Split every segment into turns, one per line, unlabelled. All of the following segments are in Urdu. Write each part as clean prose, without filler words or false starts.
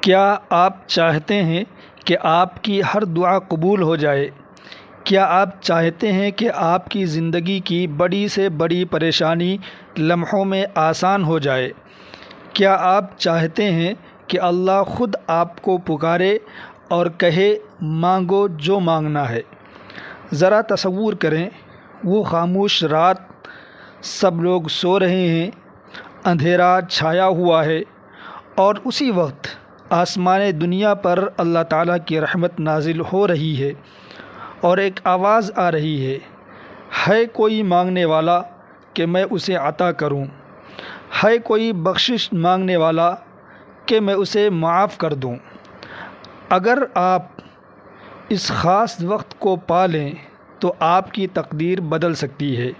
کیا آپ چاہتے ہیں کہ آپ کی ہر دعا قبول ہو جائے؟ کیا آپ چاہتے ہیں کہ آپ کی زندگی کی بڑی سے بڑی پریشانی لمحوں میں آسان ہو جائے؟ کیا آپ چاہتے ہیں کہ اللہ خود آپ کو پکارے اور کہے مانگو جو مانگنا ہے؟ ذرا تصور کریں، وہ خاموش رات، سب لوگ سو رہے ہیں، اندھیرا چھایا ہوا ہے، اور اسی وقت آسمان دنیا پر اللہ تعالیٰ کی رحمت نازل ہو رہی ہے اور ایک آواز آ رہی ہے کوئی مانگنے والا کہ میں اسے عطا کروں، ہے کوئی بخشش مانگنے والا کہ میں اسے معاف کر دوں۔ اگر آپ اس خاص وقت کو پا لیں تو آپ کی تقدیر بدل سکتی ہے،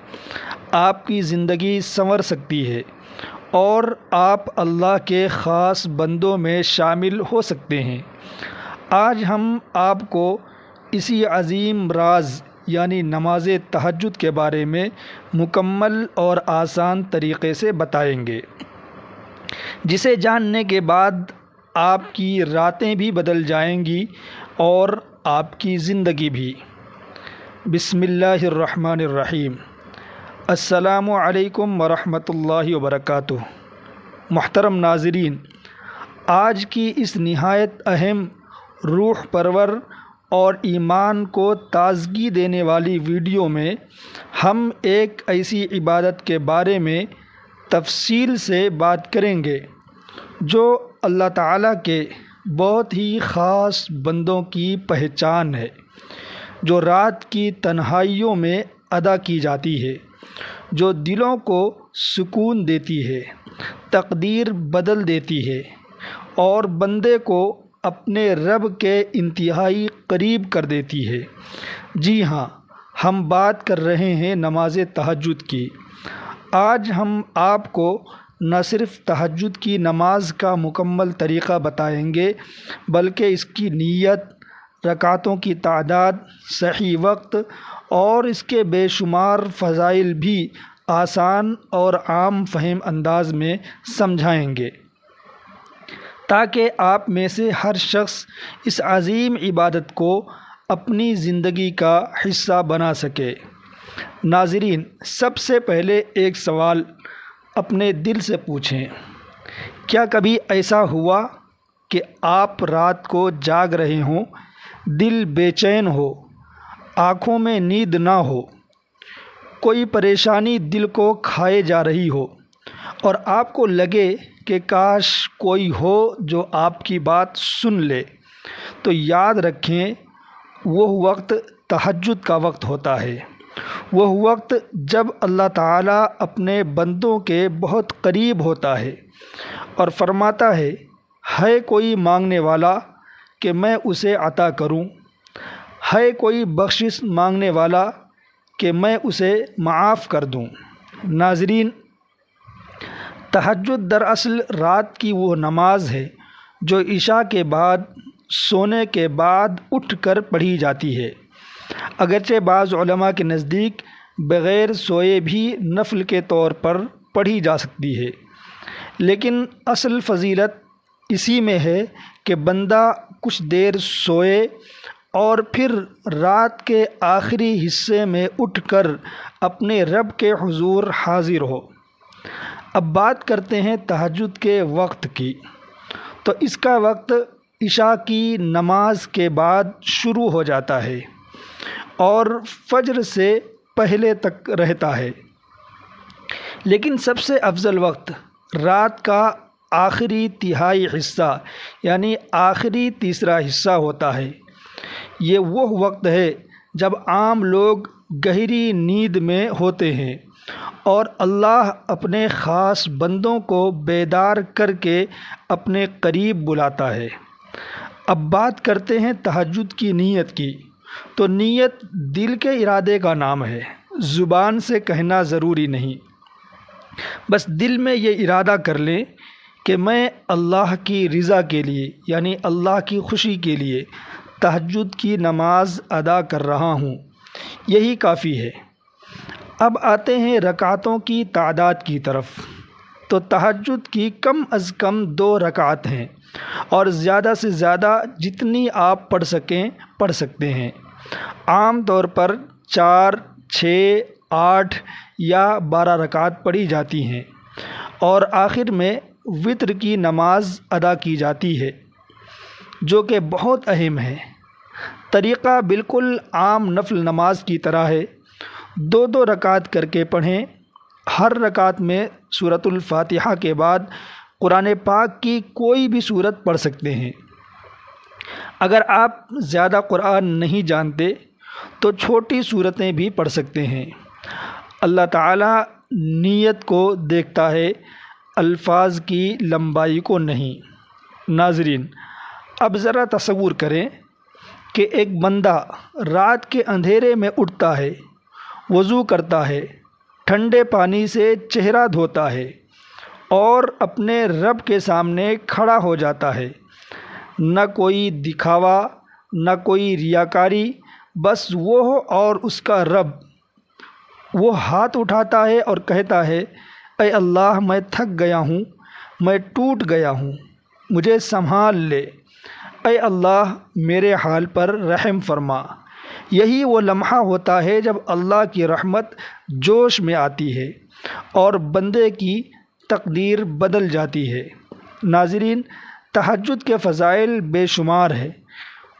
آپ کی زندگی سنور سکتی ہے اور آپ اللہ کے خاص بندوں میں شامل ہو سکتے ہیں۔ آج ہم آپ کو اسی عظیم راز یعنی نماز تہجد کے بارے میں مکمل اور آسان طریقے سے بتائیں گے، جسے جاننے کے بعد آپ کی راتیں بھی بدل جائیں گی اور آپ کی زندگی بھی۔ بسم اللہ الرحمن الرحیم۔ السلام علیکم ورحمۃ اللہ وبرکاتہ۔ محترم ناظرین، آج کی اس نہایت اہم، روح پرور اور ایمان کو تازگی دینے والی ویڈیو میں ہم ایک ایسی عبادت کے بارے میں تفصیل سے بات کریں گے جو اللہ تعالیٰ کے بہت ہی خاص بندوں کی پہچان ہے، جو رات کی تنہائیوں میں ادا کی جاتی ہے، جو دلوں کو سکون دیتی ہے، تقدیر بدل دیتی ہے اور بندے کو اپنے رب کے انتہائی قریب کر دیتی ہے۔ جی ہاں، ہم بات کر رہے ہیں نماز تہجد کی۔ آج ہم آپ کو نہ صرف تہجد کی نماز کا مکمل طریقہ بتائیں گے بلکہ اس کی نیت، رکعتوں کی تعداد، صحیح وقت اور اس کے بے شمار فضائل بھی آسان اور عام فہم انداز میں سمجھائیں گے، تاکہ آپ میں سے ہر شخص اس عظیم عبادت کو اپنی زندگی کا حصہ بنا سکے۔ ناظرین، سب سے پہلے ایک سوال اپنے دل سے پوچھیں، کیا کبھی ایسا ہوا کہ آپ رات کو جاگ رہے ہوں، دل بے چین ہو، آنکھوں میں نیند نہ ہو، کوئی پریشانی دل کو کھائے جا رہی ہو اور آپ کو لگے کہ کاش کوئی ہو جو آپ کی بات سن لے؟ تو یاد رکھیں، وہ وقت تہجد کا وقت ہوتا ہے، وہ وقت جب اللہ تعالیٰ اپنے بندوں کے بہت قریب ہوتا ہے اور فرماتا ہے کوئی مانگنے والا کہ میں اسے عطا کروں، ہے کوئی بخشش مانگنے والا کہ میں اسے معاف کر دوں۔ ناظرین، تہجد دراصل رات کی وہ نماز ہے جو عشاء کے بعد، سونے کے بعد اٹھ کر پڑھی جاتی ہے۔ اگرچہ بعض علماء کے نزدیک بغیر سوئے بھی نفل کے طور پر پڑھی جا سکتی ہے، لیکن اصل فضیلت اسی میں ہے کہ بندہ کچھ دیر سوئے اور پھر رات کے آخری حصے میں اٹھ کر اپنے رب کے حضور حاضر ہو۔ اب بات کرتے ہیں تہجد کے وقت کی، تو اس کا وقت عشاء کی نماز کے بعد شروع ہو جاتا ہے اور فجر سے پہلے تک رہتا ہے، لیکن سب سے افضل وقت رات کا آخری تہائی حصہ یعنی آخری تیسرا حصہ ہوتا ہے۔ یہ وہ وقت ہے جب عام لوگ گہری نیند میں ہوتے ہیں اور اللہ اپنے خاص بندوں کو بیدار کر کے اپنے قریب بلاتا ہے۔ اب بات کرتے ہیں تہجد کی نیت کی، تو نیت دل کے ارادے کا نام ہے، زبان سے کہنا ضروری نہیں۔ بس دل میں یہ ارادہ کر لیں کہ میں اللہ کی رضا کے لیے یعنی اللہ کی خوشی کے لیے تہجد کی نماز ادا کر رہا ہوں، یہی کافی ہے۔ اب آتے ہیں رکعتوں کی تعداد کی طرف۔ تو تہجد کی کم از کم 2 رکعت ہیں، اور زیادہ سے زیادہ جتنی آپ پڑھ سکیں پڑھ سکتے ہیں۔ عام طور پر 4، 6، 8 یا 12 رکعت پڑھی جاتی ہیں، اور آخر میں وتر کی نماز ادا کی جاتی ہے، جو کہ بہت اہم ہے۔ طریقہ بالکل عام نفل نماز کی طرح ہے، 2 رکعت کر کے پڑھیں۔ ہر رکعت میں سورۃ الفاتحہ کے بعد قرآن پاک کی کوئی بھی سورت پڑھ سکتے ہیں۔ اگر آپ زیادہ قرآن نہیں جانتے تو چھوٹی سورتیں بھی پڑھ سکتے ہیں۔ اللہ تعالیٰ نیت کو دیکھتا ہے، الفاظ کی لمبائی کو نہیں۔ ناظرین، اب ذرا تصور کریں کہ ایک بندہ رات کے اندھیرے میں اٹھتا ہے، وضو کرتا ہے، ٹھنڈے پانی سے چہرہ دھوتا ہے اور اپنے رب کے سامنے کھڑا ہو جاتا ہے۔ نہ کوئی دکھاوا، نہ کوئی ریاکاری، بس وہ اور اس کا رب۔ وہ ہاتھ اٹھاتا ہے اور کہتا ہے، اے اللہ، میں تھک گیا ہوں، میں ٹوٹ گیا ہوں، مجھے سنبھال لے۔ اے اللہ، میرے حال پر رحم فرما۔ یہی وہ لمحہ ہوتا ہے جب اللہ کی رحمت جوش میں آتی ہے اور بندے کی تقدیر بدل جاتی ہے۔ ناظرین، تہجد کے فضائل بے شمار ہیں۔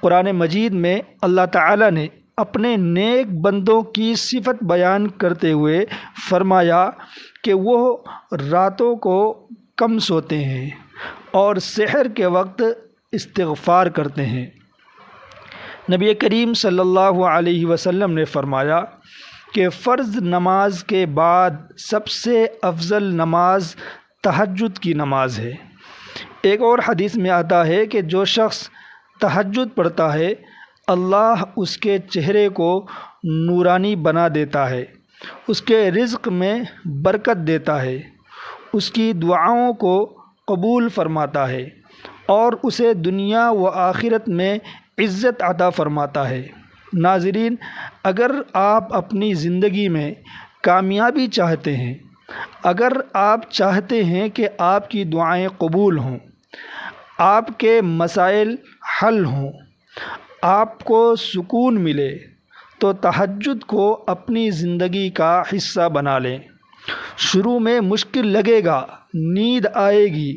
قرآن مجید میں اللہ تعالیٰ نے اپنے نیک بندوں کی صفت بیان کرتے ہوئے فرمایا کہ وہ راتوں کو کم سوتے ہیں اور سحر کے وقت استغفار کرتے ہیں۔ نبی کریم صلی اللہ علیہ وسلم نے فرمایا کہ فرض نماز کے بعد سب سے افضل نماز تہجد کی نماز ہے۔ ایک اور حدیث میں آتا ہے کہ جو شخص تہجد پڑھتا ہے، اللہ اس کے چہرے کو نورانی بنا دیتا ہے، اس کے رزق میں برکت دیتا ہے، اس کی دعاؤں کو قبول فرماتا ہے اور اسے دنیا و آخرت میں عزت عطا فرماتا ہے۔ ناظرین، اگر آپ اپنی زندگی میں کامیابی چاہتے ہیں، اگر آپ چاہتے ہیں کہ آپ کی دعائیں قبول ہوں، آپ کے مسائل حل ہوں، آپ کو سکون ملے، تو تہجد کو اپنی زندگی کا حصہ بنا لیں۔ شروع میں مشکل لگے گا، نیند آئے گی،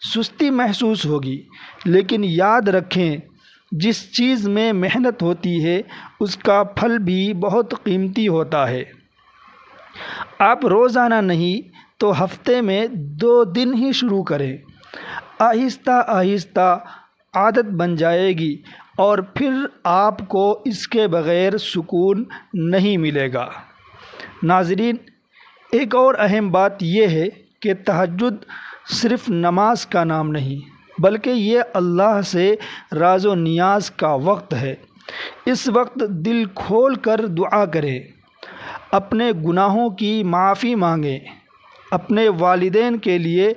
سستی محسوس ہوگی، لیکن یاد رکھیں، جس چیز میں محنت ہوتی ہے اس کا پھل بھی بہت قیمتی ہوتا ہے۔ آپ روزانہ نہیں تو ہفتے میں 2 دن ہی شروع کریں۔ آہستہ آہستہ عادت بن جائے گی اور پھر آپ کو اس کے بغیر سکون نہیں ملے گا۔ ناظرین، ایک اور اہم بات یہ ہے کہ تہجد صرف نماز کا نام نہیں، بلکہ یہ اللہ سے راز و نیاز کا وقت ہے۔ اس وقت دل کھول کر دعا کریں، اپنے گناہوں کی معافی مانگیں، اپنے والدین کے لیے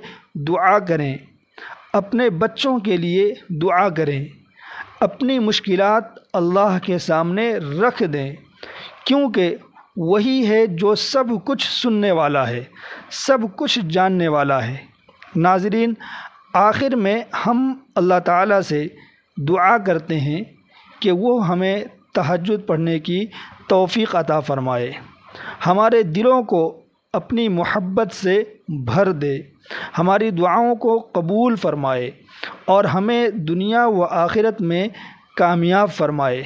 دعا کریں، اپنے بچوں کے لیے دعا کریں، اپنی مشکلات اللہ کے سامنے رکھ دیں، کیونکہ وہی ہے جو سب کچھ سننے والا ہے، سب کچھ جاننے والا ہے۔ ناظرین، آخر میں ہم اللہ تعالیٰ سے دعا کرتے ہیں کہ وہ ہمیں تہجد پڑھنے کی توفیق عطا فرمائے، ہمارے دلوں کو اپنی محبت سے بھر دے، ہماری دعاؤں کو قبول فرمائے اور ہمیں دنیا و آخرت میں کامیاب فرمائے۔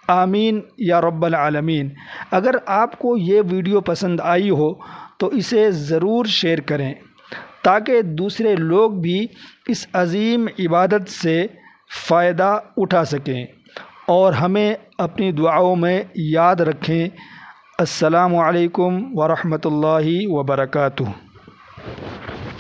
آمین یا رب العالمین۔ اگر آپ کو یہ ویڈیو پسند آئی ہو تو اسے ضرور شیئر کریں تاکہ دوسرے لوگ بھی اس عظیم عبادت سے فائدہ اٹھا سکیں اور ہمیں اپنی دعاؤں میں یاد رکھیں۔ السلام علیکم ورحمۃ اللہ وبرکاتہ۔